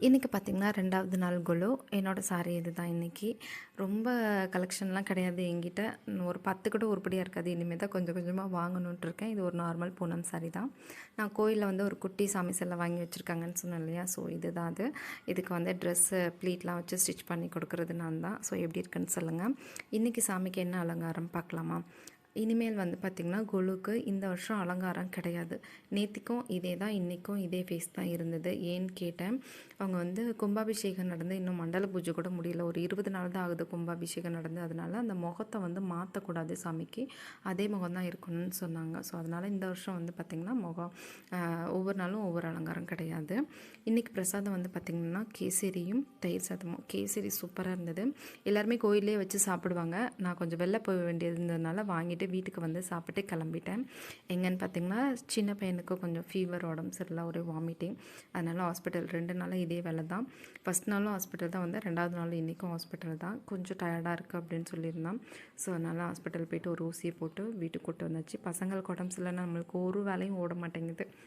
இன்றைக்கி பார்த்திங்கன்னா 2வது நாள் கொலு. என்னோடய சாரீ இது தான் இன்றைக்கி. ரொம்ப கலெக்ஷன்லாம் கிடையாது என்கிட்ட. ஒரு 10 கூட உருப்படியாக இருக்காது. இனிமேல் தான் கொஞ்சம் கொஞ்சமாக வாங்கணுன்ட்டு இருக்கேன். இது ஒரு நார்மல் பூனம் சாரீ தான். நான் கோயிலில் வந்து ஒரு குட்டி சாமி சிலை வாங்கி வச்சுருக்காங்கன்னு சொன்னேன் இல்லையா? ஸோ இது தான் அது. இதுக்கு வந்து ட்ரெஸ்ஸு ப்ளீட்லாம் வச்சு ஸ்டிச் பண்ணி கொடுக்குறது நான் தான். ஸோ எப்படி இருக்குன்னு சொல்லுங்கள். இன்றைக்கி சாமிக்கு என்ன அலங்காரம் பார்க்கலாமா? இனிமேல் வந்து பார்த்திங்கன்னா கொலுக்கு இந்த வருஷம் அலங்காரம் கிடையாது. நேத்திக்கும் இதே தான், இன்றைக்கும் இதே ஃபேஸ் தான் இருந்தது. ஏன்னு கேட்டேன், அவங்க வந்து கும்பாபிஷேகம் நடந்து இன்னும் மண்டல பூஜை கூட முடியல. ஒரு 20 நாள் தான் ஆகுது கும்பாபிஷேகம் நடந்து. அதனால அந்த முகத்தை வந்து மாற்றக்கூடாது சாமிக்கு. அதே முகம் தான் இருக்கணும்னு சொன்னாங்க. ஸோ அதனால் இந்த வருஷம் வந்து பார்த்திங்கன்னா முகம் ஒவ்வொரு நாளும் ஒவ்வொரு அலங்காரம் கிடையாது. இன்றைக்கி பிரசாதம் வந்து பார்த்திங்கன்னா கேசரியும் தயிர் சாதமும். கேசரி சூப்பராக இருந்தது. எல்லாருமே கோயிலே வச்சு சாப்பிடுவாங்க. நான் கொஞ்சம் வெளில போக வேண்டியது இருந்ததுனால வாங்கிட்டு வீட்டுக்கு வந்து சாப்பிட்டு கிளம்பிட்டேன். எங்கன்னு பார்த்திங்கன்னா சின்ன பையனுக்கு கொஞ்சம் ஃபீவர், உடம்பு சரியில்லை, ஒரே வாமிட்டிங். அதனால் ஹாஸ்பிட்டல் 2 நாளாக இதே வேலை தான். ஃபஸ்ட் நாளும் ஹாஸ்பிட்டல் தான் வந்தேன், 2வது நாள் இன்றைக்கும் ஹாஸ்பிட்டல் தான். கொஞ்சம் டயர்டாக இருக்குது அப்படின்னு சொல்லியிருந்தான். ஸோ அதனால் ஹாஸ்பிட்டல் போய்ட்டு ஒரு ஊசியை போட்டு வீட்டுக்கு கூட்டு வந்தாச்சு. பசங்களுக்கு உடம்பு சரியில்லைன்னா நம்மளுக்கு ஒரு வேலையும் ஓட மாட்டேங்குது.